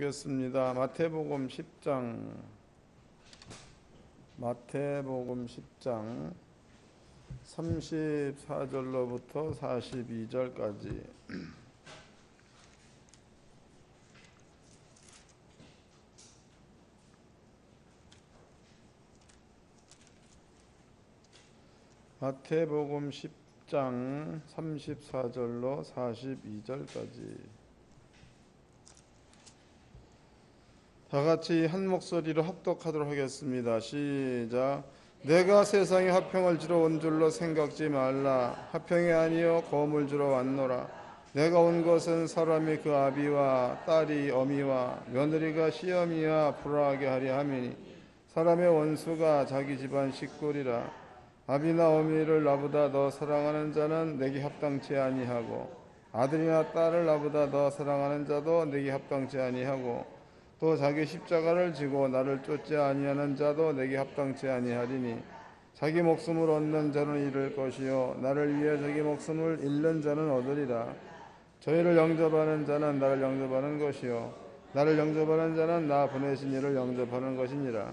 보겠습니다. 마태복음 10장 34절로부터 42절까지. 마태복음 10장 34절로 42절까지. 다 같이 한 목소리로 합독하도록 하겠습니다. 시작. 내가 세상에 화평을 주러 온 줄로 생각지 말라. 화평이 아니요 거음을 주러 왔노라. 내가 온 것은 사람이 그 아비와 딸이 어미와 며느리가 시어미와 불화하게 하려 함이니 사람의 원수가 자기 집안 식구리라. 아비나 어미를 나보다 더 사랑하는 자는 내게 합당치 아니하고 아들이나 딸을 나보다 더 사랑하는 자도 내게 합당치 아니하고 또 자기 십자가를 지고 나를 쫓지 아니하는 자도 내게 합당치 아니하리니 자기 목숨을 얻는 자는 잃을 것이요 나를 위해 자기 목숨을 잃는 자는 얻으리라. 저희를 영접하는 자는 나를 영접하는 것이요 나를 영접하는 자는 나 보내신 이를 영접하는 것이니라.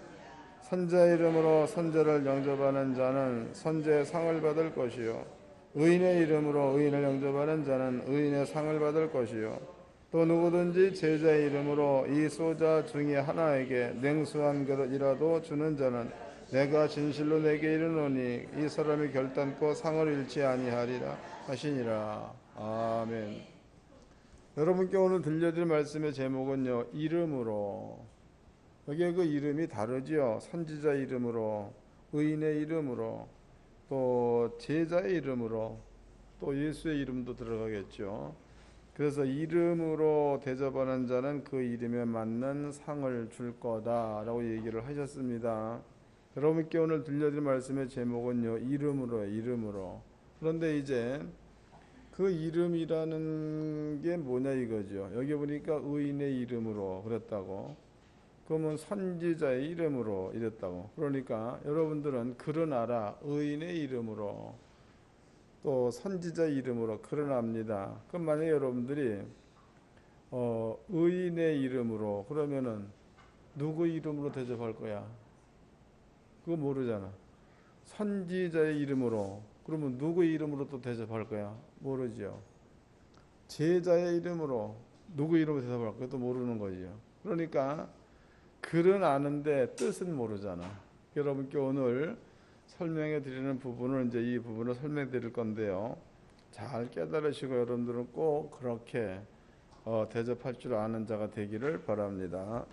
선자의 이름으로 선자를 영접하는 자는 선자의 상을 받을 것이요 의인의 이름으로 의인을 영접하는 자는 의인의 상을 받을 것이요 또 누구든지 제자의 이름으로 이 소자 중에 하나에게 냉수한 그릇이라도 주는 자는 내가 진실로 내게 이르노니 이 사람이 결단코 상을 잃지 아니하리라 하시니라. 아멘. 여러분께 오늘 들려드릴 말씀의 제목은요, 이름으로. 여기에 그 이름이 다르지요. 선지자 이름으로, 의인의 이름으로, 또 제자의 이름으로, 또 예수의 이름도 들어가겠죠. 그래서 이름으로 대접하는 자는 그 이름에 맞는 상을 줄 거다라고 얘기를 하셨습니다. 여러분께 오늘 들려드릴 말씀의 제목은요, 이름으로예요. 이름으로. 그런데 이제 그 이름이라는 게 뭐냐 이거죠. 여기 보니까 의인의 이름으로 그랬다고. 그러면 선지자의 이름으로 이랬다고. 그러니까 여러분들은 그러나라 의인의 이름으로 또 선지자 이름으로 그러납니다. 그럼 만약에 여러분들이 의인의 이름으로 그러면은 누구 이름으로 대접할 거야? 그거 모르잖아. 선지자의 이름으로 그러면 누구 이름으로 또 대접할 거야? 모르죠. 제자의 이름으로 누구 이름으로 대접할 거야? 또 모르는 거지요. 그러니까 글은 아는데 뜻은 모르잖아. 여러분께 오늘 설명해 드리는 부분을 이제 이 부분을 설명해 드릴 건데요. 잘 깨달으시고 여러분들은 꼭 그렇게 대접할 줄 아는 자가 되기를 바랍니다.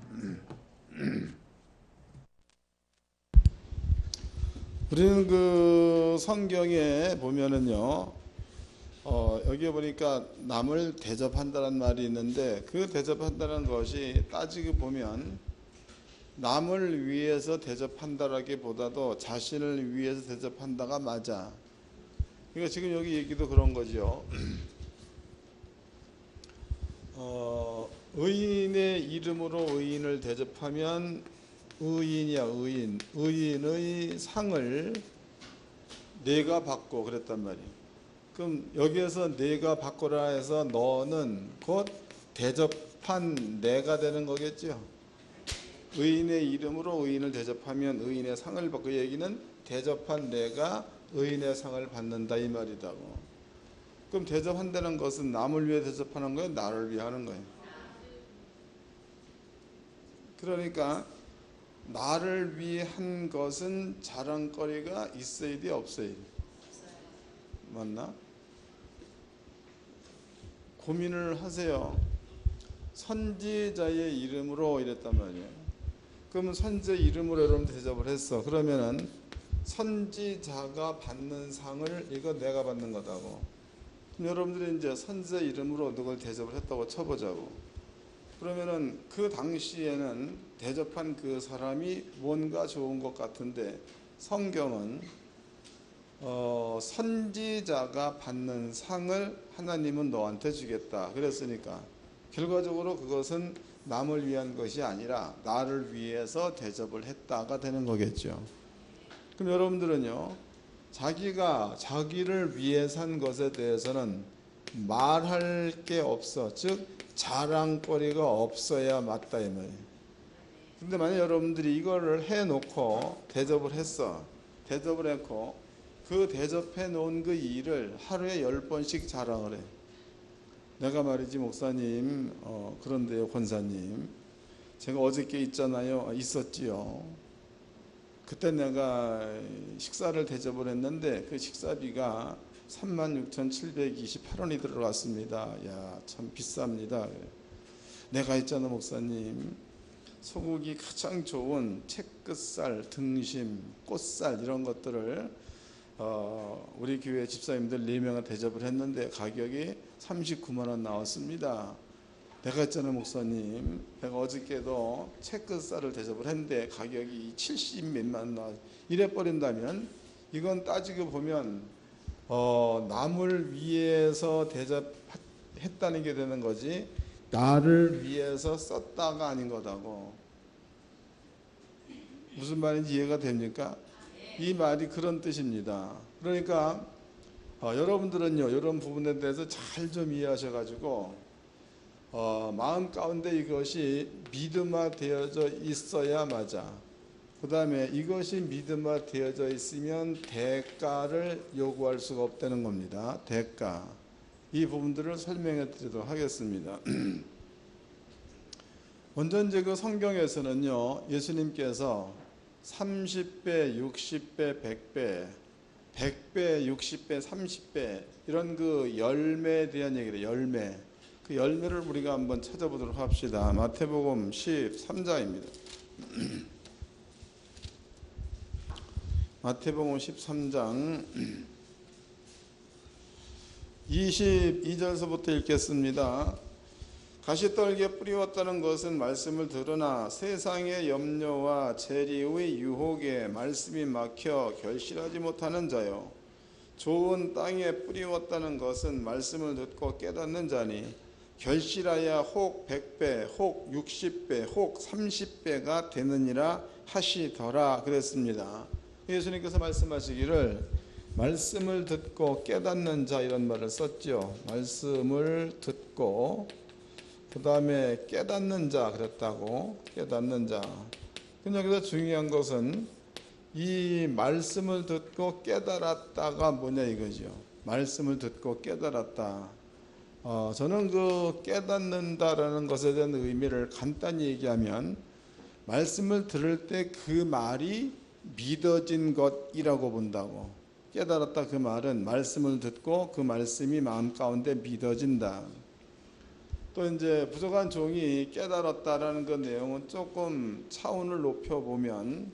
우리는 그 성경에 보면은요, 여기에 보니까 남을 대접한다는 말이 있는데 그 대접한다는 것이 따지고 보면 남을 위해서 대접한다라기보다도 자신을 위해서 대접한다가 맞아. 그러니까 지금 여기 얘기도 그런 거죠. 의인의 이름으로 의인을 대접하면 의인이야, 의인. 의인의 상을 내가 받고 그랬단 말이에요. 그럼 여기에서 내가 받고라 해서 너는 곧 대접한 내가 되는 거겠죠. 의인의 이름으로 의인을 대접하면 의인의 상을 받고, 그 얘기는 대접한 내가 의인의 상을 받는다 이 말이다고. 그럼 대접한다는 것은 남을 위해 대접하는 거예요? 나를 위해 하는 거예요? 그러니까 나를 위해 한 것은 자랑거리가 있어야 돼, 없어야 돼? 맞나? 고민을 하세요. 선지자의 이름으로 이랬단 말이에요. 그러면 선지자 이름으로 여러분 대접을 했어. 그러면은 선지자가 받는 상을 이거 내가 받는 거다고. 그럼 여러분들이 이제 선지자 이름으로 누굴 대접을 했다고 쳐보자고. 그러면은 그 당시에는 대접한 그 사람이 뭔가 좋은 것 같은데 성경은 선지자가 받는 상을 하나님은 너한테 주겠다 그랬으니까 결과적으로 그것은 남을 위한 것이 아니라 나를 위해서 대접을 했다가 되는 거겠죠. 그럼 여러분들은요, 자기가 자기를 위해 산 것에 대해서는 말할 게 없어. 즉 자랑거리가 없어야 맞다 이 말이에요. 근데 만약 여러분들이 이거를 해놓고 대접을 했어. 대접을 했고 그 대접해 놓은 그 일을 하루에 10번씩 자랑을 해. 내가 말이지 목사님, 그런데요 권사님, 제가 어저께 있잖아요. 있었지요. 그때 내가 식사를 대접을 했는데 그 식사비가 36,728원이 들어갔습니다. 야, 참 비쌉니다. 내가 있잖아 목사님, 소고기 가장 좋은 채끝살, 등심, 꽃살 이런 것들을 우리 교회 집사님들 4명을 대접을 했는데 가격이 39만 원 나왔습니다. 내가 있잖아 목사님, 내가 어저께도 채끝살을 대접을 했는데 가격이 70 몇만 원 나왔. 이래 버린다면 이건 따지고 보면 남을 위해서 대접했다는 게 되는 거지 나를 위해서 썼다가 아닌 거다고. 무슨 말인지 이해가 됩니까? 이 말이 그런 뜻입니다. 그러니까 여러분들은요 이런 부분에 대해서 잘 좀 이해하셔가지고 마음 가운데 이것이 믿음화 되어져 있어야 맞아. 그 다음에 이것이 믿음화 되어져 있으면 대가를 요구할 수가 없다는 겁니다. 대가. 이 부분들을 설명해 드리도록 하겠습니다. 먼저 이제 그 성경에서는요 예수님께서 30배, 60배, 100배, 100배, 60배, 30배 이런 그 열매에 대한 얘기를 열매. 그 열매를 우리가 한번 찾아보도록 합시다. 마태복음 13장입니다. 마태복음 13장 22절서부터 읽겠습니다. 가시떨기에 뿌리웠다는 것은 말씀을 들으나 세상의 염려와 재리의 유혹에 말씀이 막혀 결실하지 못하는 자요. 좋은 땅에 뿌리웠다는 것은 말씀을 듣고 깨닫는 자니 결실하여 혹 100배, 혹 60배, 혹 30배가 되느니라 하시더라 그랬습니다. 예수님께서 말씀하시기를 말씀을 듣고 깨닫는 자 이런 말을 썼죠. 말씀을 듣고 그 다음에 깨닫는 자 그랬다고. 깨닫는 자. 근데 여기서 중요한 것은 이 말씀을 듣고 깨달았다가 뭐냐 이거죠. 말씀을 듣고 깨달았다. 저는 그 깨닫는다라는 것에 대한 의미를 간단히 얘기하면 말씀을 들을 때 그 말이 믿어진 것이라고 본다고. 깨달았다 그 말은 말씀을 듣고 그 말씀이 마음 가운데 믿어진다. 또 이제 부족한 종이 깨달았다라는 그 내용은 조금 차원을 높여 보면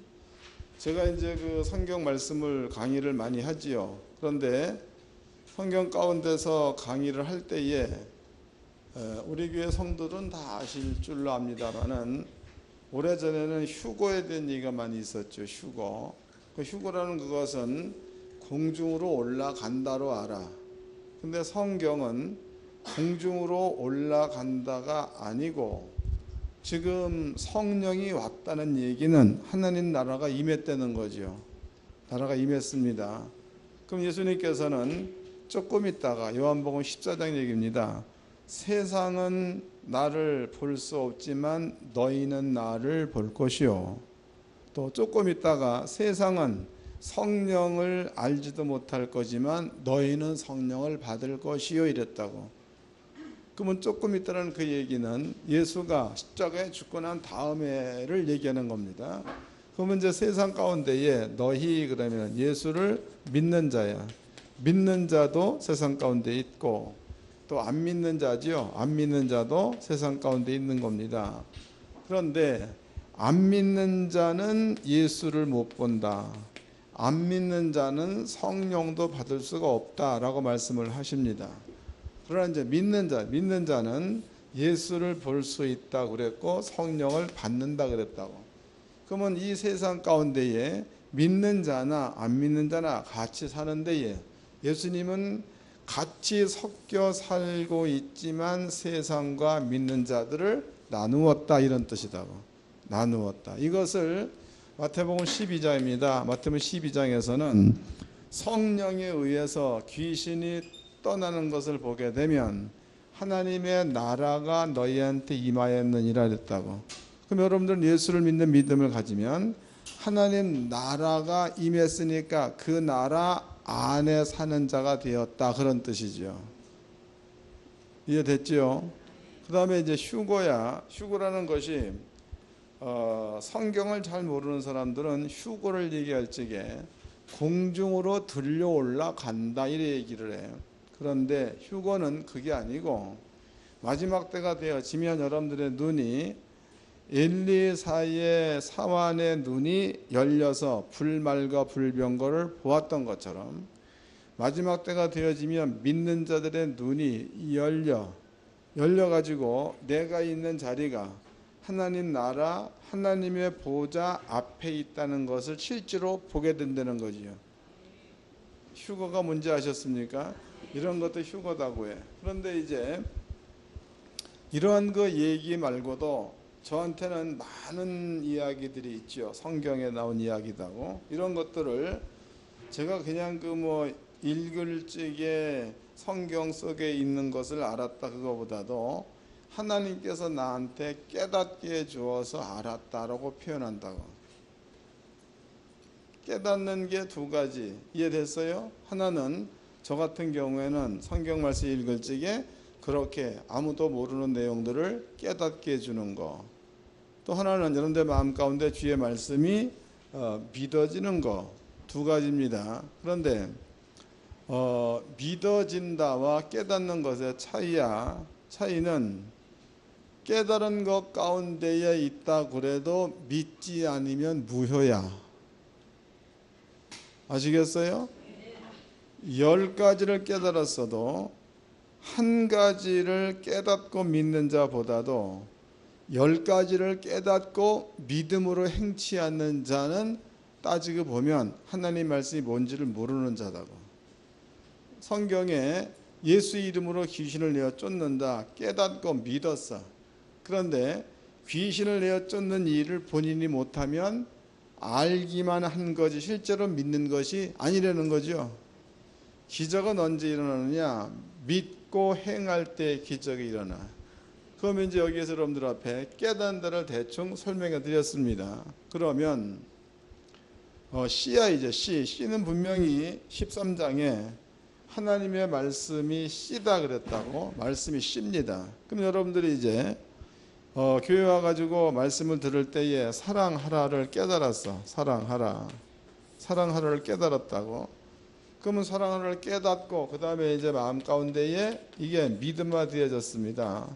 제가 이제 그 성경 말씀을 강의를 많이 하지요. 그런데 성경 가운데서 강의를 할 때에 우리 교회 성도들은 다 아실 줄로 압니다만은 오래전에는 휴거에 대한 얘기가 많이 있었죠. 휴거. 그 휴거라는 그것은 공중으로 올라간다로 알아. 근데 성경은 공중으로 올라간다가 아니고 지금 성령이 왔다는 얘기는 하나님 나라가 임했다는 거죠. 나라가 임했습니다. 그럼 예수님께서는 조금 있다가 요한복음 14장 얘기입니다. 세상은 나를 볼 수 없지만 너희는 나를 볼 것이요. 또 조금 있다가 세상은 성령을 알지도 못할 거지만 너희는 성령을 받을 것이요 이랬다고. 그러면 조금 있다는 그 얘기는 예수가 십자가에 죽고 난 다음에를 얘기하는 겁니다. 그러면 이제 세상 가운데에 너희 그러면 예수를 믿는 자야. 믿는 자도 세상 가운데 있고 또 안 믿는 자지요. 안 믿는 자도 세상 가운데 있는 겁니다. 그런데 안 믿는 자는 예수를 못 본다. 안 믿는 자는 성령도 받을 수가 없다라고 말씀을 하십니다. 그러나 이제 믿는 자는 예수를 볼 수 있다 그랬고 성령을 받는다 그랬다고. 그러면 이 세상 가운데에 믿는 자나 안 믿는 자나 같이 사는 데에 예수님은 같이 섞여 살고 있지만 세상과 믿는 자들을 나누었다 이런 뜻이다고. 나누었다. 이것을 마태복음 12장입니다. 마태복음 12장에서는 성령에 의해서 귀신이 떠나는 것을 보게 되면 하나님의 나라가 너희한테 임하였느니라 그랬다고. 그럼 여러분들은 예수를 믿는 믿음을 가지면 하나님 나라가 임했으니까 그 나라 안에 사는 자가 되었다, 그런 뜻이죠. 이해됐죠? 그 다음에 이제 휴거야. 휴거라는 것이 성경을 잘 모르는 사람들은 휴거를 얘기할 적에 공중으로 들려 올라간다 이래 얘기를 해요. 그런데 휴거는 그게 아니고 마지막 때가 되어지면 여러분들의 눈이 엘리사의 사환의 눈이 열려서 불말과 불병거를 보았던 것처럼 마지막 때가 되어지면 믿는 자들의 눈이 열려가지고 내가 있는 자리가 하나님 나라 하나님의 보좌 앞에 있다는 것을 실제로 보게 된다는 거지요. 휴거가 뭔지 아셨습니까? 이런 것도 휴거다고 해. 그런데 이제 이러한 그 얘기 말고도 저한테는 많은 이야기들이 있죠. 성경에 나온 이야기다고. 이런 것들을 제가 그냥 읽을 적에 성경 속에 있는 것을 알았다 그거보다도 하나님께서 나한테 깨닫게 해주어서 알았다라고 표현한다고. 깨닫는 게 두 가지. 이해됐어요? 하나는 저 같은 경우에는 성경 말씀 읽을 적에 그렇게 아무도 모르는 내용들을 깨닫게 해주는 거. 또 하나는 여러분들 마음 가운데 주의 말씀이 믿어지는 거. 두 가지입니다. 그런데 믿어진다와 깨닫는 것의 차이는 깨달은 것 가운데에 있다 그래도 믿지 않으면 무효야. 아시겠어요? 10가지를 깨달았어도 한 가지를 깨닫고 믿는 자보다도 10가지를 깨닫고 믿음으로 행치 않는 자는 따지고 보면 하나님 말씀이 뭔지를 모르는 자다고. 성경에 예수 이름으로 귀신을 내어 쫓는다. 깨닫고 믿었어. 그런데 귀신을 내어 쫓는 일을 본인이 못하면 알기만 한 거지 실제로 믿는 것이 아니라는 거죠. 기적은 언제 일어나느냐? 믿고 행할 때 기적이 일어나. 그러면 이제 여기에서 여러분들 앞에 깨닫는 데를 대충 설명해 드렸습니다. 그러면 C야 이제 C는 분명히 13장에 하나님의 말씀이 C다 그랬다고. 말씀이 C입니다. 그럼 여러분들이 이제 교회 와가지고 말씀을 들을 때에 사랑하라를 깨달았어. 사랑하라를 깨달았다고. 그러면 사랑하라를 깨닫고 그 다음에 이제 마음 가운데에 이게 믿음화되어졌습니다.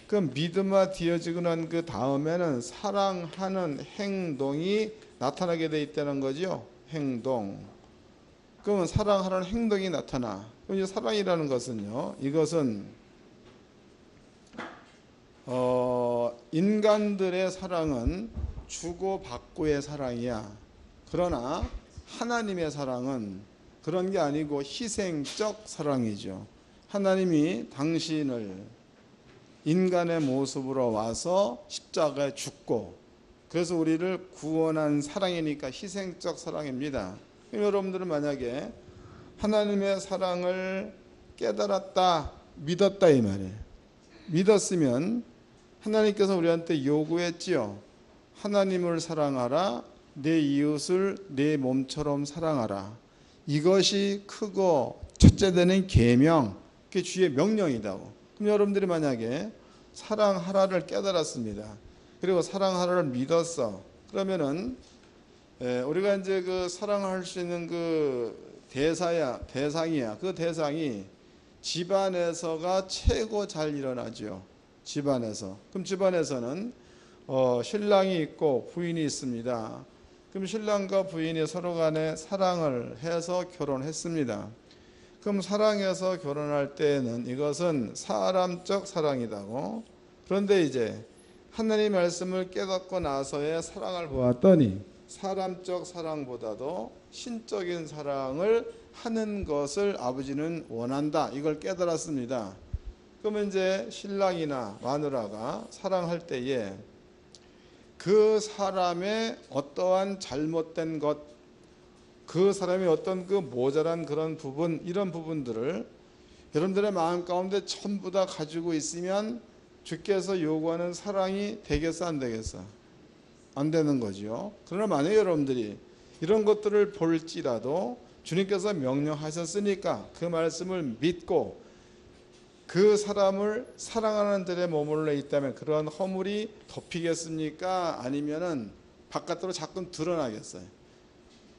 그 믿음화되어지고 난 그 다음에는 사랑하는 행동이 나타나게 돼 있다는 거죠. 행동. 그러면 사랑하는 행동이 나타나. 그럼 이제 사랑이라는 것은요. 이것은 인간들의 사랑은 주고받고의 사랑이야. 그러나 하나님의 사랑은 그런 게 아니고 희생적 사랑이죠. 하나님이 당신을 인간의 모습으로 와서 십자가에 죽고 그래서 우리를 구원한 사랑이니까 희생적 사랑입니다. 여러분들은 만약에 하나님의 사랑을 깨달았다, 믿었다 이 말이에요. 믿었으면 하나님께서 우리한테 요구했지요. 하나님을 사랑하라, 내 이웃을 내 몸처럼 사랑하라. 이것이 크고 첫째 되는 계명, 그게 주의 명령이다고. 그럼 여러분들이 만약에 사랑하라를 깨달았습니다. 그리고 사랑하라를 믿었어. 그러면은 우리가 이제 그 사랑할 수 있는 그 대상이야. 그 대상이 집안에서가 최고 잘 일어나죠. 집안에서. 그럼 집안에서는 신랑이 있고 부인이 있습니다. 그럼 신랑과 부인이 서로 간에 사랑을 해서 결혼했습니다. 그럼 사랑해서 결혼할 때에는 이것은 사람적 사랑이다고. 그런데 이제 하나님 말씀을 깨닫고 나서의 사랑을 보았더니 사람적 사랑보다도 신적인 사랑을 하는 것을 아버지는 원한다. 이걸 깨달았습니다. 그러면 이제 신랑이나 마누라가 사랑할 때에 그 사람의 어떠한 잘못된 것, 그 사람의 어떤 그 모자란 그런 부분, 이런 부분들을 여러분들의 마음 가운데 전부 다 가지고 있으면 주께서 요구하는 사랑이 되겠어 안 되겠어? 안 되는 거죠. 그러나 만약에 여러분들이 이런 것들을 볼지라도 주님께서 명령하셨으니까 그 말씀을 믿고 그 사람을 사랑하는 들에 머물러 있다면 그러한 허물이 덮이겠습니까? 아니면은 바깥으로 자꾸 드러나겠어요?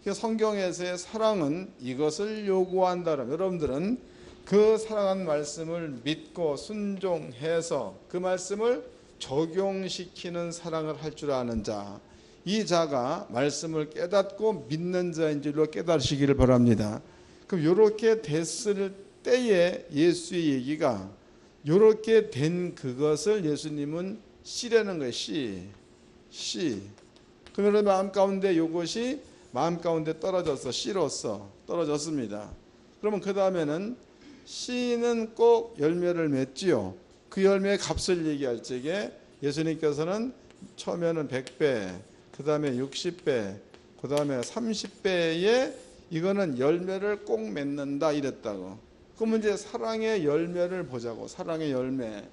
성경에서의 사랑은 이것을 요구한다면 여러분들은 그 사랑한 말씀을 믿고 순종해서 그 말씀을 적용시키는 사랑을 할 줄 아는 자, 이 자가 말씀을 깨닫고 믿는 자인 줄로 깨달으시기를 바랍니다. 그럼 이렇게 됐을 때에 예수의 얘기가 이렇게 된 그것을 예수님은 씨라는 거예요. 씨. 그러면 마음 가운데 이것이 마음 가운데 떨어져서 씨로서 떨어졌습니다. 그러면 그 다음에는 씨는 꼭 열매를 맺지요. 그 열매의 값을 얘기할 적에 예수님께서는 처음에는 100배, 그 다음에 60배, 그 다음에 30배에 이거는 열매를 꼭 맺는다 이랬다고. 그러면 이제 사랑의 열매를 보자고. 사랑의 열매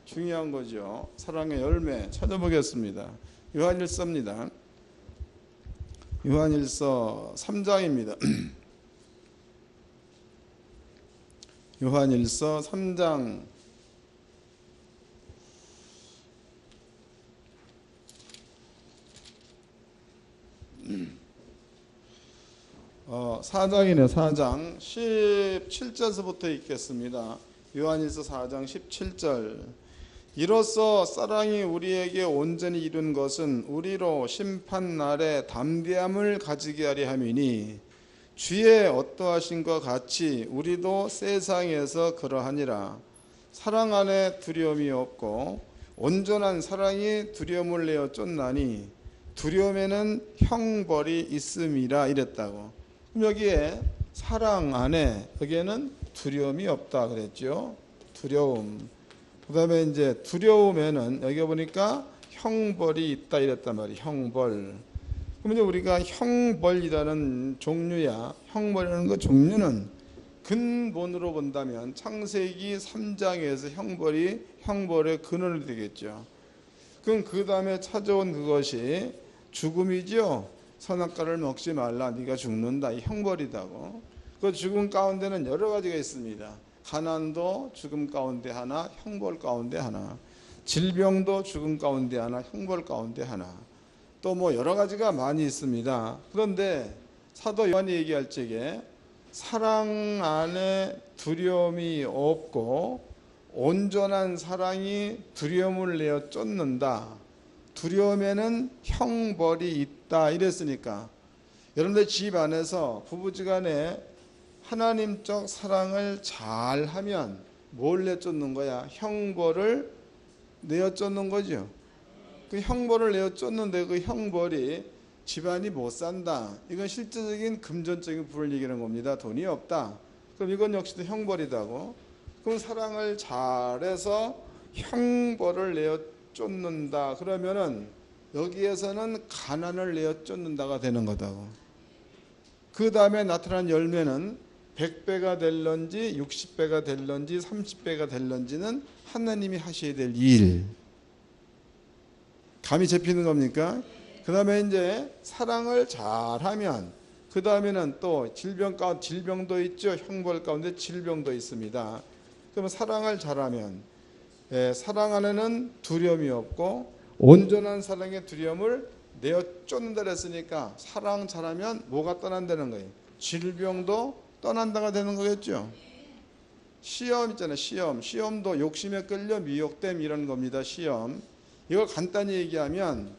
중요한 거죠. 사랑의 열매 찾아보겠습니다. 요한일서입니다. 요한일서 3장입니다. 요한일서 3장 4장이네. 4장 17절서부터 읽겠습니다. 요한일서 4장 17절. 이로써 사랑이 우리에게 온전히 이룬 것은 우리로 심판날에 담대함을 가지게 하려 함이니 주의 어떠하신과 같이 우리도 세상에서 그러하니라. 사랑 안에 두려움이 없고 온전한 사랑이 두려움을 내어 쫓나니 두려움에는 형벌이 있음이라 이랬다고. 그럼 여기에 사랑 안에 여기에는 두려움이 없다 그랬죠. 두려움. 그 다음에 이제 두려움에는 여기 보니까 형벌이 있다 이랬단 말이에요. 형벌. 그럼 이제 우리가 형벌이라는 종류야. 형벌이라는 그 종류는 근본으로 본다면 창세기 3장에서 형벌의 근원이 되겠죠. 그럼 그 다음에 찾아온 그것이 죽음이죠. 선악과를 먹지 말라. 네가 죽는다. 이 형벌이다고. 그 죽음 가운데는 여러 가지가 있습니다. 가난도 죽음 가운데 하나, 형벌 가운데 하나. 질병도 죽음 가운데 하나, 형벌 가운데 하나. 또 뭐 여러 가지가 많이 있습니다. 그런데 사도 요한이 얘기할 적에 사랑 안에 두려움이 없고 온전한 사랑이 두려움을 내어 쫓는다. 두려움에는 형벌이 있다 이랬으니까 여러분들 집 안에서 부부지간에 하나님적 사랑을 잘하면 뭘 내쫓는 거야? 형벌을 내어 쫓는 거죠. 그 형벌을 내어 쫓는데 그 형벌이 집안이 못 산다. 이건 실제적인 금전적인 부를 얘기하는 겁니다. 돈이 없다. 그럼 이건 역시도 형벌이다고. 그럼 사랑을 잘해서 형벌을 내어 쫓는다. 그러면은 여기에서는 가난을 내어 쫓는다가 되는 거다고. 그 다음에 나타난 열매는 100배가 될런지 60배가 될런지 30배가 될런지는 하나님이 하셔야 될 일. 감이 잡히는 겁니까? 그 다음에 이제 사랑을 잘하면 그 다음에는 또 질병도 있죠. 형벌 가운데 질병도 있습니다. 그러면 사랑을 잘하면 사랑 안에는 두려움이 없고 온전한 사랑의 두려움을 내어 쫓는다 그랬으니까 사랑 잘하면 뭐가 떠난다는 거예요? 질병도 떠난다가 되는 거겠죠. 시험 있잖아요. 시험도 욕심에 끌려 미혹됨 이런 겁니다. 시험. 이걸 간단히 얘기하면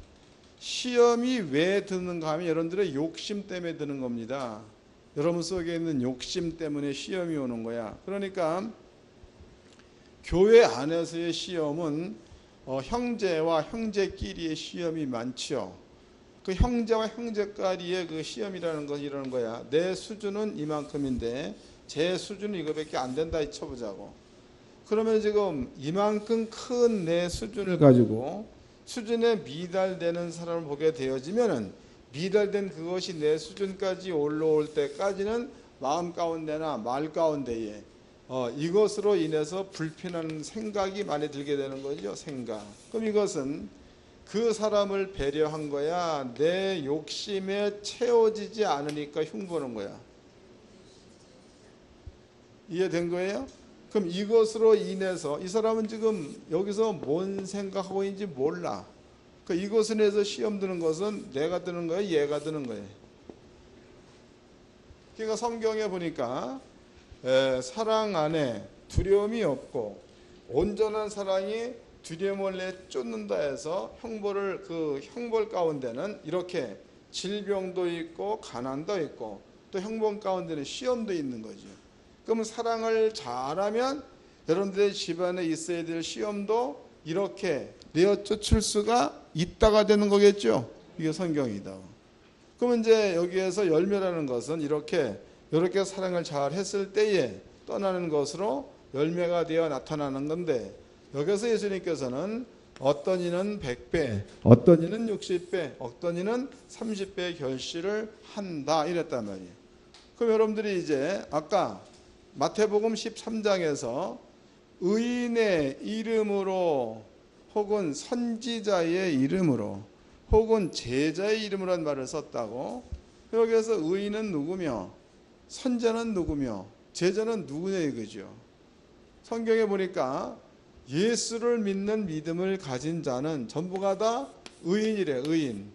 시험이 왜 드는가 하면 여러분들의 욕심 때문에 드는 겁니다. 여러분 속에 있는 욕심 때문에 시험이 오는 거야. 그러니까 교회 안에서의 시험은 형제와 형제끼리의 시험이 많죠. 그 형제와 형제끼리의 그 시험이라는 건 이러는 거야. 내 수준은 이만큼인데 제 수준은 이거밖에 안 된다 쳐보자고. 그러면 지금 이만큼 큰 내 수준을 가지고 수준에 미달되는 사람을 보게 되어지면은 미달된 그것이 내 수준까지 올라올 때까지는 마음 가운데나 말 가운데에 이것으로 인해서 불편한 생각이 많이 들게 되는 거죠. 생각. 그럼 이것은 그 사람을 배려한 거야, 내 욕심에 채워지지 않으니까 흉보는 거야. 이해된 거예요? 그럼 이것으로 인해서 이 사람은 지금 여기서 뭔 생각하고 있는지 몰라. 이것에 대해서 시험 드는 것은 내가 드는 거예요, 얘가 드는 거예요. 그러니까 성경에 보니까 사랑 안에 두려움이 없고 온전한 사랑이 두려움을 내쫓는다 해서 형벌 가운데는 이렇게 질병도 있고 가난도 있고 또 형벌 가운데는 시험도 있는 거죠. 그러면 사랑을 잘하면 여러분들의 집안에 있어야 될 시험도 이렇게 내어쫓을 수가 있다가 되는 거겠죠. 이게 성경이다. 그러면 이제 여기에서 열매라는 것은 이렇게 사랑을 잘 했을 때에 떠나는 것으로 열매가 되어 나타나는 건데, 여기서 예수님께서는 어떤 이는 100배, 어떤 이는 60배, 어떤 이는 30배의 결실을 한다 이랬단 말이에요. 그럼 여러분들이 이제 아까 마태복음 13장에서 의인의 이름으로 혹은 선지자의 이름으로 혹은 제자의 이름으로 한 말을 썼다고. 여기에서 의인은 누구며 선자는 누구며 제자는 누구냐 이거죠. 성경에 보니까 예수를 믿는 믿음을 가진 자는 전부가 다 의인이래. 의인.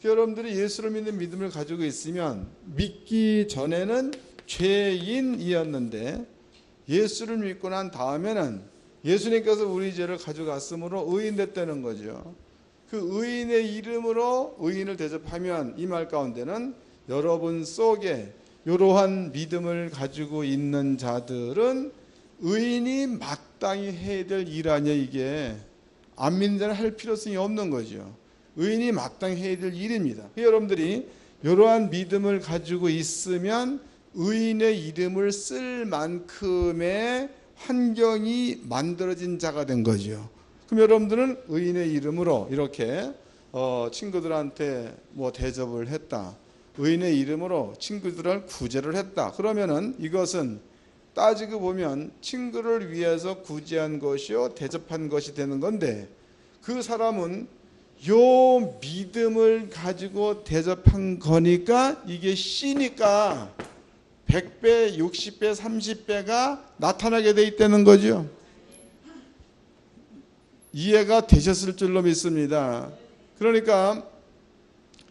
여러분들이 예수를 믿는 믿음을 가지고 있으면 믿기 전에는 죄인이었는데 예수를 믿고 난 다음에는 예수님께서 우리 죄를 가져갔으므로 의인 됐다는 거죠. 그 의인의 이름으로 의인을 대접하면 이 말 가운데는 여러분 속에 이러한 믿음을 가지고 있는 자들은 의인이 마땅히 해야 될 일 아니야. 이게 안 믿는 자는 할 필요성이 없는 거죠. 의인이 마땅히 해야 될 일입니다. 여러분들이 이러한 믿음을 가지고 있으면 의인의 이름을 쓸 만큼의 환경이 만들어진 자가 된 거죠. 그럼 여러분들은 의인의 이름으로 이렇게 친구들한테 대접을 했다. 의인의 이름으로 친구들을 구제를 했다. 그러면은 이것은 따지고 보면 친구를 위해서 구제한 것이요 대접한 것이 되는 건데, 그 사람은 요 믿음을 가지고 대접한 거니까 이게 씨니까 100배, 60배, 30배가 나타나게 돼 있다는 거죠. 이해가 되셨을 줄로 믿습니다. 그러니까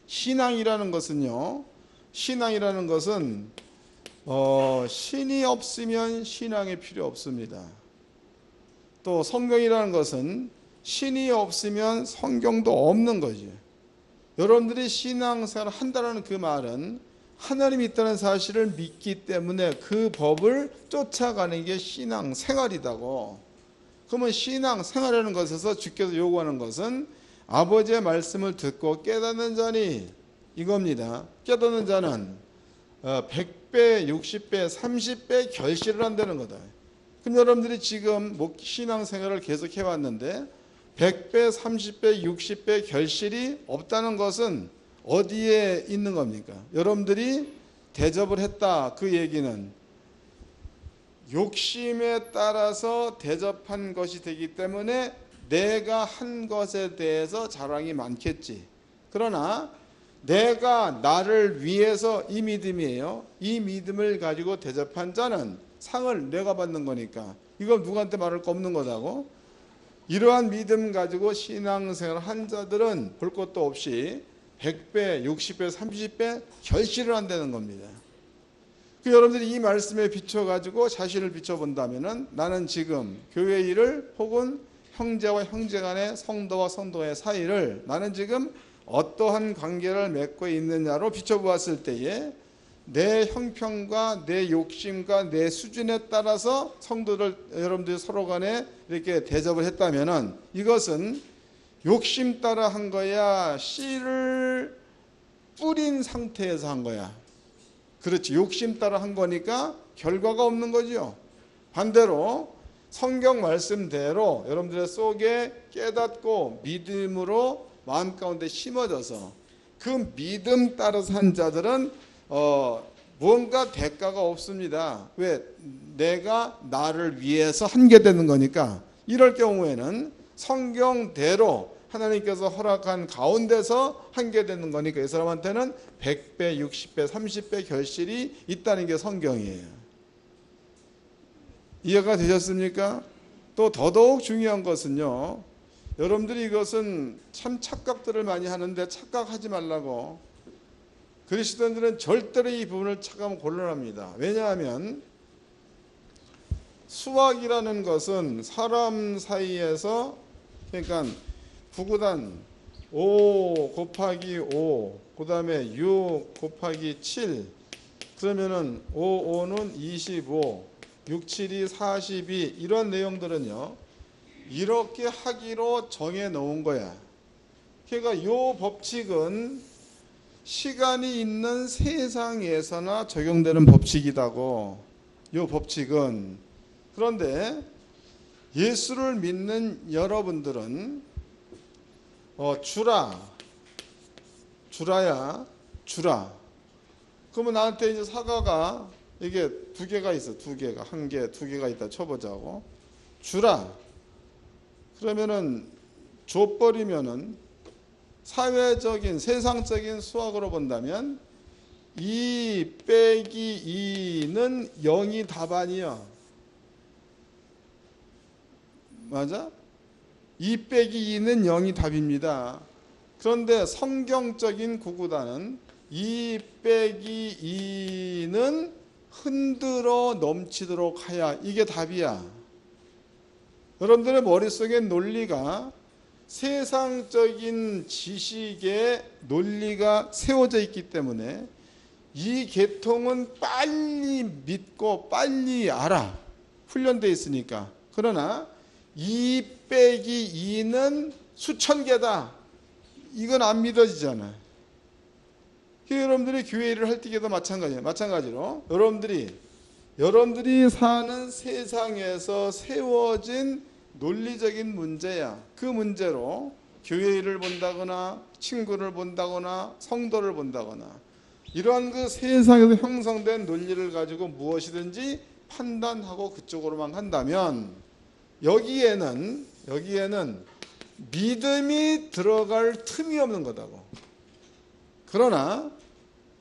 신앙이라는 것은요, 신앙이라는 것은 신이 없으면 신앙이 필요 없습니다. 또 성경이라는 것은 신이 없으면 성경도 없는 거죠. 여러분들이 신앙생활을 한다는 그 말은 하나님이 있다는 사실을 믿기 때문에 그 법을 쫓아가는 게 신앙생활이다고. 그러면 신앙생활이라는 것에서 주께서 요구하는 것은 아버지의 말씀을 듣고 깨닫는 자니 이겁니다. 깨닫는 자는 100배, 60배, 30배 결실을 한다는 거다. 그럼 여러분들이 지금 신앙생활을 계속 해왔는데 100배, 30배, 60배 결실이 없다는 것은 어디에 있는 겁니까? 여러분들이 대접을 했다. 그 얘기는 욕심에 따라서 대접한 것이 되기 때문에 내가 한 것에 대해서 자랑이 많겠지. 그러나 내가 나를 위해서, 이 믿음이에요. 이 믿음을 가지고 대접한 자는 상을 내가 받는 거니까 이거 누구한테 말할 거 없는 거다고. 이러한 믿음 가지고 신앙생활 한 자들은 볼 것도 없이 100배, 60배, 30배 결실을 한다는 겁니다. 여러분들이 이 말씀에 비춰가지고 자신을 비춰본다면은 나는 지금 교회 일을 혹은 형제와 형제 간의 성도와 성도 간의 사이를 나는 지금 어떠한 관계를 맺고 있느냐로 비춰보았을 때에 내 형편과 내 욕심과 내 수준에 따라서 성도들 여러분들이 서로 간에 이렇게 대접을 했다면은 이것은 욕심 따라 한 거야, 씨를 뿌린 상태에서 한 거야. 그렇지, 욕심 따라 한 거니까 결과가 없는 거죠. 반대로 성경 말씀대로 여러분들의 속에 깨닫고 믿음으로 마음 가운데 심어져서 그 믿음 따라서 한 자들은 뭔가 대가가 없습니다. 왜? 내가 나를 위해서 하게 되는 거니까. 이럴 경우에는 성경대로 하나님께서 허락한 가운데서 하게 되는 거니까 이 사람한테는 100배, 60배, 30배 결실이 있다는 게 성경이에요. 이해가 되셨습니까? 또 더더욱 중요한 것은요, 여러분들이 이것은 참 착각들을 많이 하는데 착각하지 말라고. 그리스도인들은 절대로 이 부분을 착각하면 곤란합니다. 왜냐하면 수학이라는 것은 사람 사이에서, 그러니까 구구단 5 곱하기 5, 그 다음에 6 곱하기 7, 그러면은 5, 5는 25, 6, 7이 42, 이런 내용들은요, 이렇게 하기로 정해 놓은 거야. 그러니까 이 법칙은 시간이 있는 세상에서나 적용되는 법칙이다고. 이 법칙은. 그런데 예수를 믿는 여러분들은 주라. 그러면 나한테 이제 사과가 이게 두 개가 있어. 두 개가. 한 개, 두 개가 있다 쳐보자고. 주라. 그러면은 줘버리면은 사회적인 세상적인 수학으로 본다면 2 빼기 2는 0이 답안이야. 맞아? 2 빼기 2는 0이 답입니다. 그런데 성경적인 구구단은 2 빼기 2는 흔들어 넘치도록 하야. 이게 답이야. 여러분들의 머릿속에 논리가 세상적인 지식의 논리가 세워져 있기 때문에 이 계통은 빨리 믿고 빨리 알아. 훈련되어 있으니까. 그러나 2 빼기 2는 수천 개다. 이건 안 믿어지잖아요. 여러분들이 교회 일을 할 때도 마찬가지예요. 마찬가지로 여러분들이 사는 세상에서 세워진 논리적인 문제야. 그 문제로 교회 일을 본다거나 친구를 본다거나 성도를 본다거나 이러한 그 세상에서 형성된 논리를 가지고 무엇이든지 판단하고 그쪽으로만 한다면 여기에는 믿음이 들어갈 틈이 없는 거다고. 그러나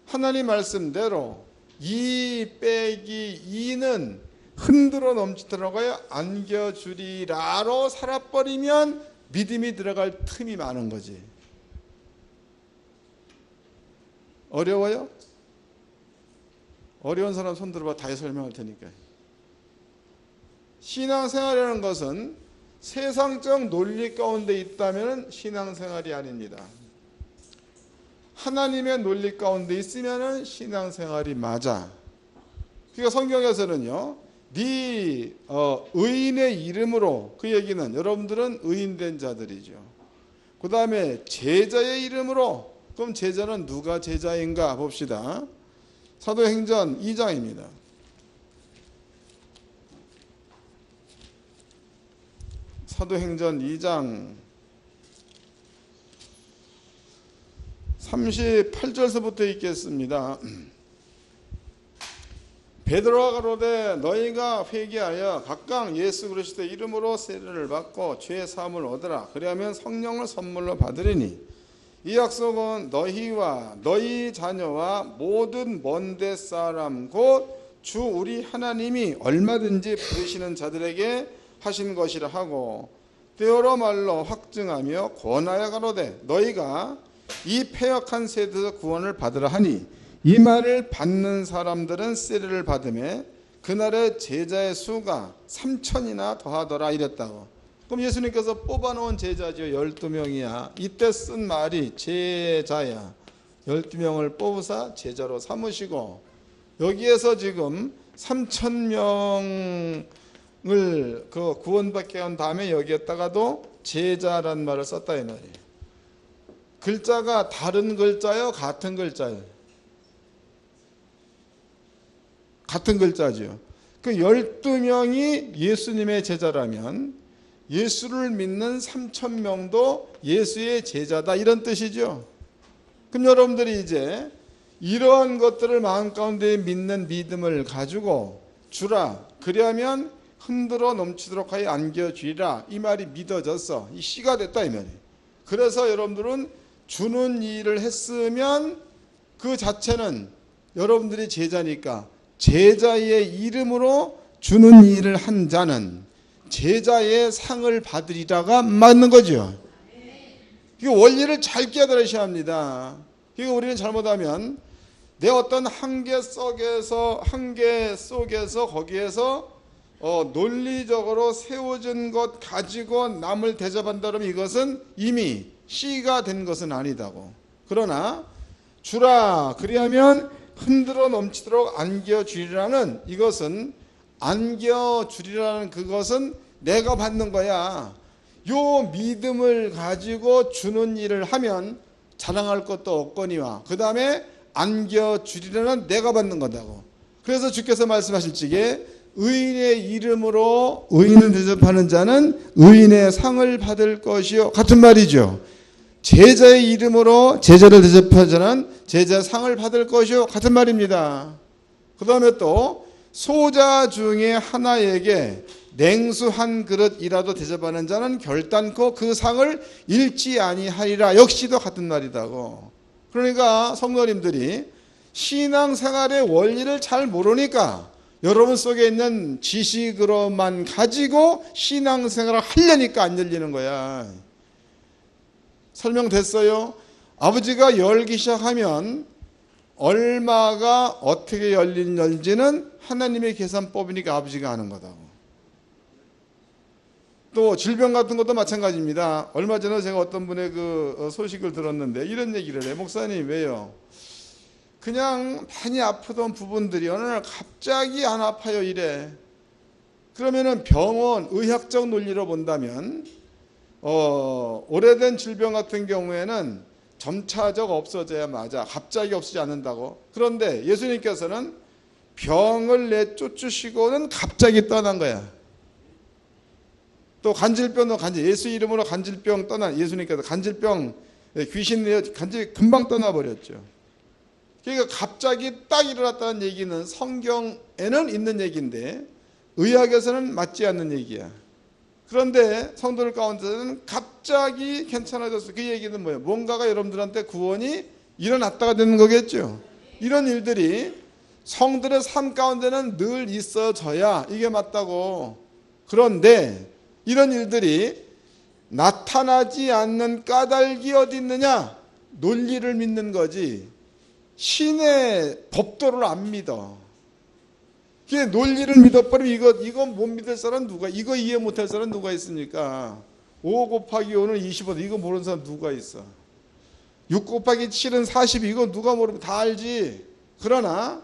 하나님 말씀대로 2 빼기 2는 흔들어 넘치더라고요. 안겨주리라로 살아버리면 믿음이 들어갈 틈이 많은 거지. 어려워요? 어려운 사람 손 들어봐. 다 설명할 테니까. 신앙생활이라는 것은 세상적 논리 가운데 있다면 신앙생활이 아닙니다. 하나님의 논리 가운데 있으면 신앙생활이 맞아. 그러니까 성경에서는요, 의인의 이름으로, 그 얘기는 여러분들은 의인된 자들이죠. 그 다음에 제자의 이름으로, 그럼 제자는 누가 제자인가 봅시다. 사도행전 2장입니다. 사도행전 2장 38절서부터 읽겠습니다. 베드로가 가로되 너희가 회개하여 각각 예수 그리스도의 이름으로 세례를 받고 죄 사함을 얻으라. 그리하면 성령을 선물로 받으리니 이 약속은 너희와 너희 자녀와 모든 먼데 사람 곧 주 우리 하나님이 얼마든지 부르시는 자들에게 하신 것이라 하고 여러 말로 확증하며 권하여 가로되 너희가 이 패역한 세대에서 구원을 받으라 하니 이 말을 받는 사람들은 세례를 받으며 그날의 제자의 수가 3,000이나 더하더라 이랬다고. 그럼 예수님께서 뽑아놓은 제자죠. 12명이야. 이때 쓴 말이 제자야. 12명을 뽑으사 제자로 삼으시고 여기에서 지금 3,000명을 그 구원받게 한 다음에 여기에다가도 제자란 말을 썼다 이 말이에요. 글자가 다른 글자요? 같은 글자요? 같은 글자죠. 그 12명이 예수님의 제자라면 예수를 믿는 3,000명도 예수의 제자다 이런 뜻이죠. 그럼 여러분들이 이제 이러한 것들을 마음 가운데 믿는 믿음을 가지고 주라. 그리하면 흔들어 넘치도록 하여 안겨주리라. 이 말이 믿어졌어. 이 씨가 됐다 이 말이. 그래서 여러분들은 주는 일을 했으면 그 자체는 여러분들이 제자니까 제자의 이름으로 주는 일을 한 자는 제자의 상을 받으리라가 맞는 거죠. 이 원리를 잘 깨달으셔야 합니다. 그러니까 우리는 잘못하면 내 어떤 한계 속에서 거기에서 논리적으로 세워진 것 가지고 남을 대접한다 그러면 이것은 이미 씨가 된 것은 아니다고. 그러나 주라 그리하면 흔들어 넘치도록 안겨주리라는 이것은 안겨주리라는 그것은 내가 받는 거야. 요 믿음을 가지고 주는 일을 하면 자랑할 것도 없거니와 그 다음에 안겨주리라는 내가 받는 거다고. 그래서 주께서 말씀하실 적에 의인의 이름으로 의인을 대접하는 자는 의인의 상을 받을 것이요 같은 말이죠. 제자의 이름으로 제자를 대접하는 자는 제자 상을 받을 것이요 같은 말입니다. 그 다음에 또 소자 중에 하나에게 냉수 한 그릇이라도 대접하는 자는 결단코 그 상을 잃지 아니하리라. 역시도 같은 말이다고. 그러니까 성도님들이 신앙생활의 원리를 잘 모르니까 여러분 속에 있는 지식으로만 가지고 신앙생활을 하려니까 안 열리는 거야. 설명됐어요? 아버지가 열기 시작하면 얼마가 어떻게 열리는지는 하나님의 계산법이니까 아버지가 아는 거다고. 또 질병 같은 것도 마찬가지입니다. 얼마 전에 제가 어떤 분의 그 소식을 들었는데 이런 얘기를 해. 목사님 왜요? 그냥 많이 아프던 부분들이 어느 날 갑자기 안 아파요 이래. 그러면은 병원 의학적 논리로 본다면 오래된 질병 같은 경우에는 점차적 없어져야 맞아. 갑자기 없어지지 않는다고. 그런데 예수님께서는 병을 내쫓으시고는 갑자기 떠난 거야. 또 간질병도 예수 이름으로 간질병 떠난 예수님께서 간질병 귀신 내어 간질 금방 떠나버렸죠. 그러니까 갑자기 딱 일어났다는 얘기는 성경에는 있는 얘기인데 의학에서는 맞지 않는 얘기야. 그런데 성도들 가운데는 갑자기 괜찮아졌어. 그 얘기는 뭐예요? 뭔가가 여러분들한테 구원이 일어났다가 되는 거겠죠. 이런 일들이 성들의 삶 가운데는 늘 있어져야 이게 맞다고. 그런데 이런 일들이 나타나지 않는 까닭이 어디 있느냐? 논리를 믿는 거지 신의 법도를 안 믿어. 그게 논리를 믿어버리면 이거 못 믿을 사람 누가, 이거 이해 못할 사람 누가 있습니까? 5 곱하기 5는 25, 이거 모르는 사람 누가 있어? 6 곱하기 7은 40, 이거 누가 모르면 다 알지. 그러나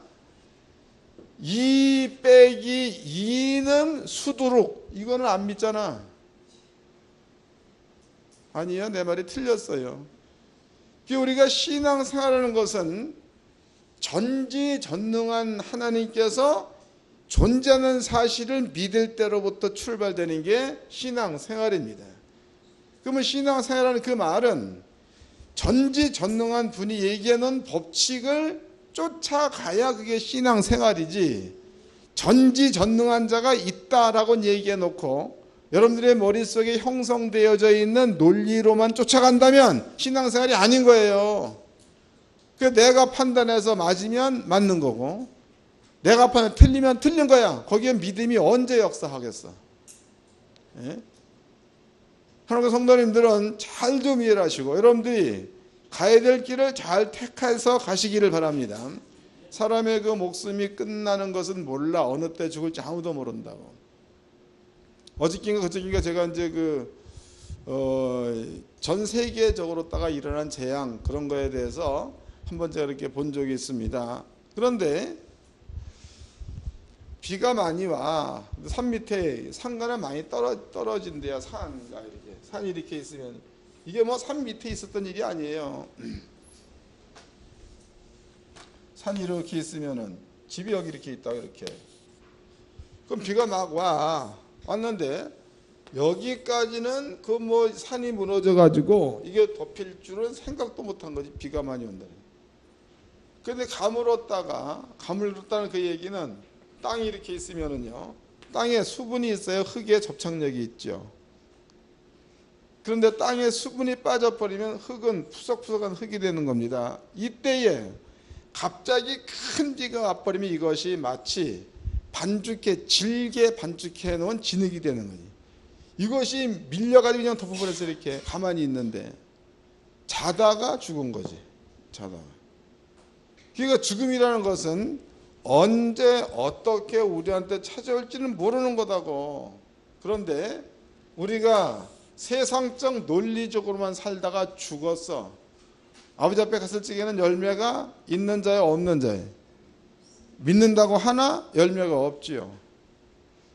2 빼기 2는 수두룩, 이거는 안 믿잖아. 아니요, 내 말이 틀렸어요. 우리가 신앙생활하는 것은 전지전능한 하나님께서 존재하는 사실을 믿을 때로부터 출발되는 게 신앙생활입니다. 그러면 신앙생활하는 그 말은 전지전능한 분이 얘기해 놓은 법칙을 쫓아가야 그게 신앙생활이지, 전지전능한 자가 있다라고 얘기해 놓고 여러분들의 머릿속에 형성되어져 있는 논리로만 쫓아간다면 신앙생활이 아닌 거예요. 내가 판단해서 맞으면 맞는 거고 내가 판단 틀리면 틀린 거야. 거기에 믿음이 언제 역사하겠어? 예? 하나님의 성도님들은 잘 좀 이해를 하시고 여러분들이 가야 될 길을 잘 택해서 가시기를 바랍니다. 사람의 그 목숨이 끝나는 것은 몰라. 어느 때 죽을지 아무도 모른다고. 어저께인가 그저께인가 제가 이제 전 세계적으로다가 일어난 재앙 그런 거에 대해서 한번 제가 이렇게 본 적이 있습니다. 그런데 비가 많이 와. 산 밑에 산간에 많이 떨어진대요. 산이 이렇게 있으면 이게 뭐 산 밑에 있었던 일이 아니에요. 산이 이렇게 있으면은 집이 여기 이렇게 있다 이렇게. 그럼 비가 막 왔는데 여기까지는 그 뭐 산이 무너져 가지고 이게 덮일 줄은 생각도 못한 거지. 비가 많이 온다는. 근데 가물었다는 그 얘기는 땅이 이렇게 있으면은요, 땅에 수분이 있어요. 흙에 접착력이 있죠. 그런데 땅에 수분이 빠져버리면 흙은 푸석푸석한 흙이 되는 겁니다. 이때에 갑자기 큰 비가 와버리면 이것이 마치 질게 반죽해 놓은 진흙이 되는 거지. 이것이 밀려가지고 그냥 덮어버려서 이렇게 가만히 있는데 자다가 죽은 거지. 자다가. 그러니까 죽음이라는 것은 언제 어떻게 우리한테 찾아올지는 모르는 거다고. 그런데 우리가 세상적 논리적으로만 살다가 죽었어. 아버지 앞에 갔을 적에는 열매가 있는 자에 없는 자에, 믿는다고 하나 열매가 없지요.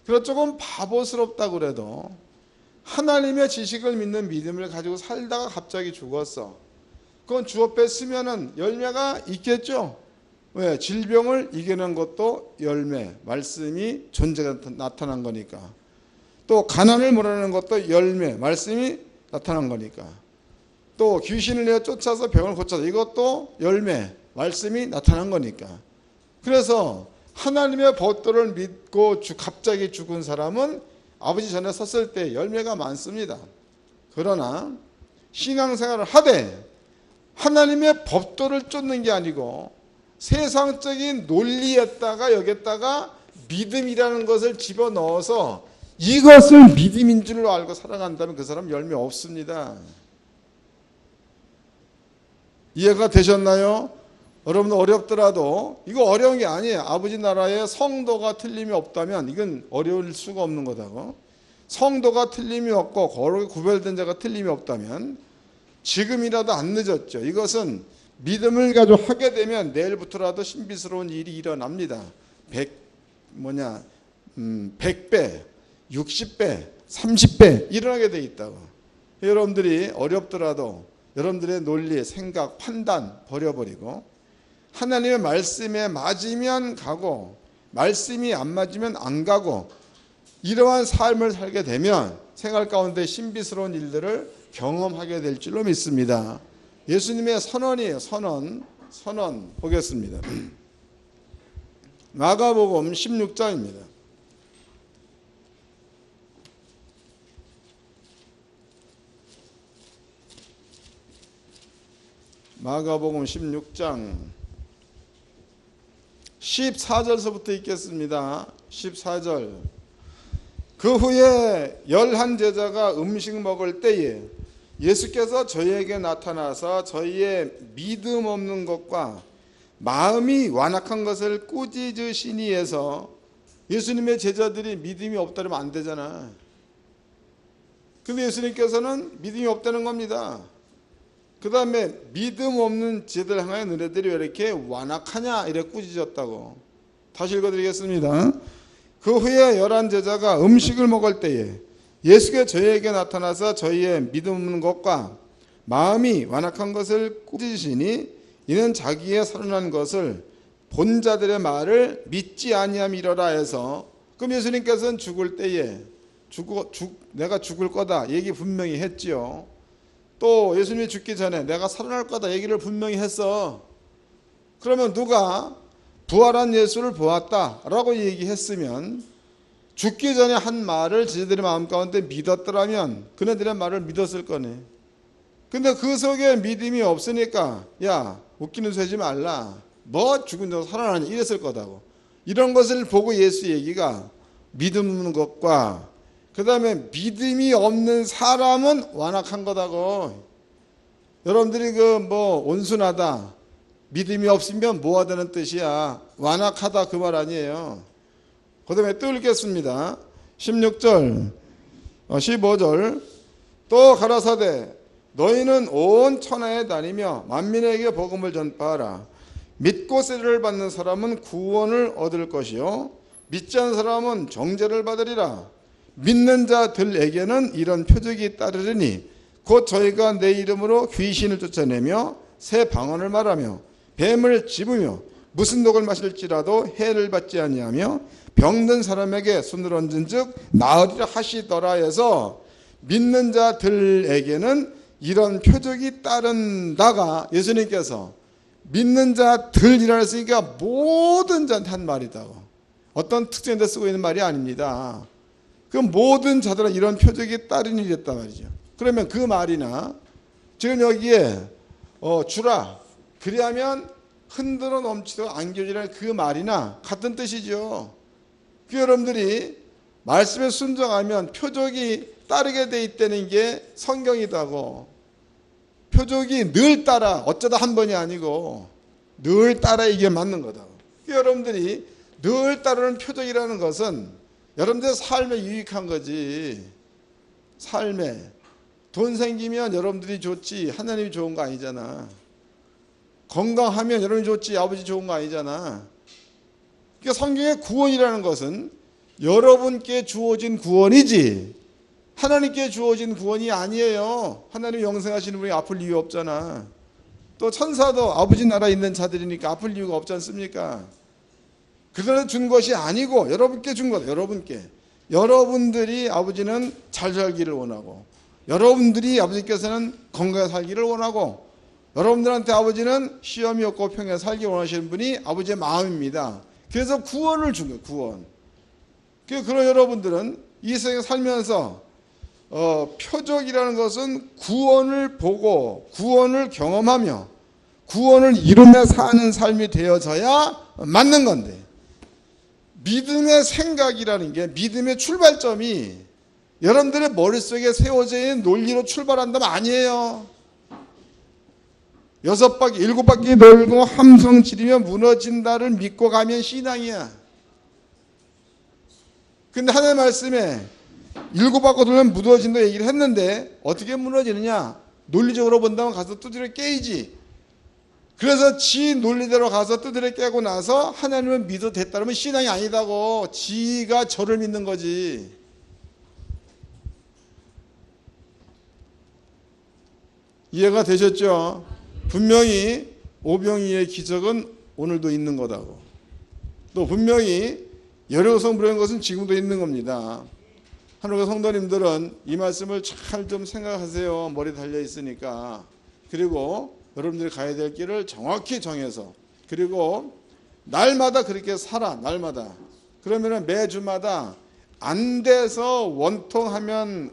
그래서 조금 바보스럽다고 그래도 하나님의 지식을 믿는 믿음을 가지고 살다가 갑자기 죽었어. 그건 주 앞에 쓰면은 열매가 있겠죠. 왜? 질병을 이겨낸 것도 열매, 말씀이 존재가 나타난 거니까. 또 가난을 몰아내는 것도 열매, 말씀이 나타난 거니까. 또 귀신을 내어 쫓아서 병을 고쳐서 이것도 열매, 말씀이 나타난 거니까. 그래서 하나님의 법도를 믿고 갑자기 죽은 사람은 아버지 전에 섰을 때 열매가 많습니다. 그러나 신앙생활을 하되 하나님의 법도를 쫓는 게 아니고 세상적인 논리에다가 여기다가 믿음이라는 것을 집어넣어서 이것을 믿음인 줄로 알고 살아간다면 그 사람 열매 없습니다. 이해가 되셨나요? 여러분 어렵더라도 이거 어려운 게 아니에요. 아버지 나라에 성도가 틀림이 없다면 이건 어려울 수가 없는 거다고. 성도가 틀림이 없고 거룩에 구별된 자가 틀림이 없다면 지금이라도 안 늦었죠. 이것은 믿음을 가지고 하게 되면 내일부터라도 신비스러운 일이 일어납니다. 100배, 60배, 30배 일어나게 돼 있다고. 여러분들이 어렵더라도 여러분들의 논리, 생각, 판단 버려버리고 하나님의 말씀에 맞으면 가고 말씀이 안 맞으면 안 가고 이러한 삶을 살게 되면 생활 가운데 신비스러운 일들을 경험하게 될 줄로 믿습니다. 예수님의 선언이에요. 선언 보겠습니다. 마가복음 16장입니다. 마가복음 16장 14절서부터 읽겠습니다. 14절. 그 후에 11 제자가 음식 먹을 때에 예수께서 저희에게 나타나서 저희의 믿음 없는 것과 마음이 완악한 것을 꾸짖으시니 해서 예수님의 제자들이 믿음이 없다면 안 되잖아. 근데 예수님께서는 믿음이 없다는 겁니다. 그 다음에 믿음 없는 제들 향하여 너네들이 왜 이렇게 완악하냐 이래 꾸짖었다고. 다시 읽어드리겠습니다. 그 후에 11 제자가 음식을 먹을 때에 예수께서 저희에게 나타나서 저희의 믿음 없는 것과 마음이 완악한 것을 꾸짖으시니 이는 자기의 살아난 것을 본 자들의 말을 믿지 아니함이로라 해서, 그럼 예수님께서는 죽을 때에 내가 죽을 거다 얘기 분명히 했지요. 또 예수님이 죽기 전에 내가 살아날 거다 얘기를 분명히 했어. 그러면 누가 부활한 예수를 보았다라고 얘기했으면 죽기 전에 한 말을 제자들의 마음 가운데 믿었더라면 그네들의 말을 믿었을 거네. 근데 그 속에 믿음이 없으니까 야 웃기는 소리 하지 말라, 뭐 죽은 자 살아나냐 이랬을 거다고. 이런 것을 보고 예수 얘기가 믿음 없는 것과 그 다음에 믿음이 없는 사람은 완악한 거다고. 여러분들이 온순하다, 믿음이 없으면 뭐하다는 뜻이야. 완악하다 그 말 아니에요. 그 다음에 또 읽겠습니다. 16절 15절. 또 가라사대 너희는 온 천하에 다니며 만민에게 복음을 전파하라. 믿고 세례를 받는 사람은 구원을 얻을 것이요 믿지 않는 사람은 정죄를 받으리라. 믿는 자들에게는 이런 표적이 따르리니 곧 저희가 내 이름으로 귀신을 쫓아내며 새 방언을 말하며 뱀을 집으며 무슨 독을 마실지라도 해를 받지 아니하며 병든 사람에게 손을 얹은 즉 나으리라 하시더라 해서 믿는 자들에게는 이런 표적이 따른다가 예수님께서 믿는 자들이라 했으니까 모든 자한테 한 말이다고. 어떤 특정인데 쓰고 있는 말이 아닙니다. 그 모든 자들은 이런 표적이 따른 일이었단 말이죠. 그러면 그 말이나 지금 여기에 주라 그리하면 흔들어 넘치도록 안겨주라는 그 말이나 같은 뜻이죠. 그 여러분들이 말씀에 순종하면 표적이 따르게 돼 있다는 게 성경이다고. 표적이 늘 따라 어쩌다 한 번이 아니고 늘 따라 이게 맞는 거다. 그 여러분들이 늘 따르는 표적이라는 것은 여러분들 삶에 유익한 거지. 삶에 돈 생기면 여러분들이 좋지 하나님이 좋은 거 아니잖아. 건강하면 여러분이 좋지 아버지 좋은 거 아니잖아. 그러니까 성경의 구원이라는 것은 여러분께 주어진 구원이지 하나님께 주어진 구원이 아니에요. 하나님 영생하시는 분이 아플 이유 없잖아. 또 천사도 아버지 나라에 있는 자들이니까 아플 이유가 없지 않습니까? 그들은 준 것이 아니고 여러분께 준 거다. 여러분께. 여러분들이 아버지는 잘 살기를 원하고 여러분들이 아버지께서는 건강하게 살기를 원하고 여러분들한테 아버지는 시험이 없고 평안하게 살기 원하시는 분이 아버지의 마음입니다. 그래서 구원을 준 거예요. 구원. 그런 여러분들은 이 세상에 살면서 표적이라는 것은 구원을 보고 구원을 경험하며 구원을 이루며 사는 삶이 되어져야 맞는 건데 믿음의 생각이라는 게 믿음의 출발점이 여러분들의 머릿속에 세워져 있는 논리로 출발한다면 아니에요. 6바퀴 7바퀴 돌고 함성 지르며 무너진다를 믿고 가면 신앙이야. 근데 하나님의 말씀에 7바퀴 돌면 무너진다 얘기를 했는데 어떻게 무너지느냐? 논리적으로 본다면 가서 두드려 깨이지. 그래서 지 논리대로 가서 두드려 깨고 나서 하나님을 믿어도 됐다면 신앙이 아니다고. 지가 저를 믿는 거지. 이해가 되셨죠? 분명히 오병이의 기적은 오늘도 있는 거다고. 또 분명히 여리고성 부르는 것은 지금도 있는 겁니다. 하늘의 성도님들은 이 말씀을 잘 좀 생각하세요. 머리 달려 있으니까. 그리고 여러분들이 가야 될 길을 정확히 정해서 그리고 날마다 그렇게 살아. 날마다. 그러면 매주마다 안 돼서 원통하는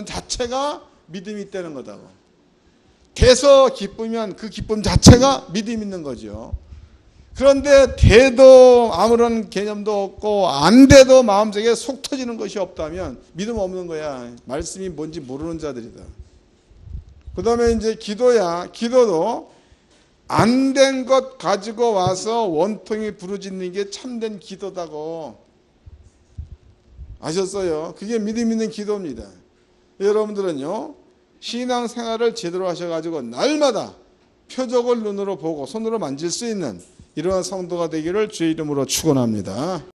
자체가 믿음이 있다는 거다고. 돼서 기쁘면 그 기쁨 자체가 믿음 있는 거죠. 그런데 돼도 아무런 개념도 없고 안 돼도 마음속에 속 터지는 것이 없다면 믿음 없는 거야. 말씀이 뭔지 모르는 자들이다. 그 다음에 이제 기도야. 기도도 안 된 것 가지고 와서 원통이 부르짖는 게 참된 기도다고. 아셨어요? 그게 믿음 있는 기도입니다. 여러분들은요 신앙생활을 제대로 하셔가지고 날마다 표적을 눈으로 보고 손으로 만질 수 있는 이러한 성도가 되기를 주의 이름으로 축원합니다.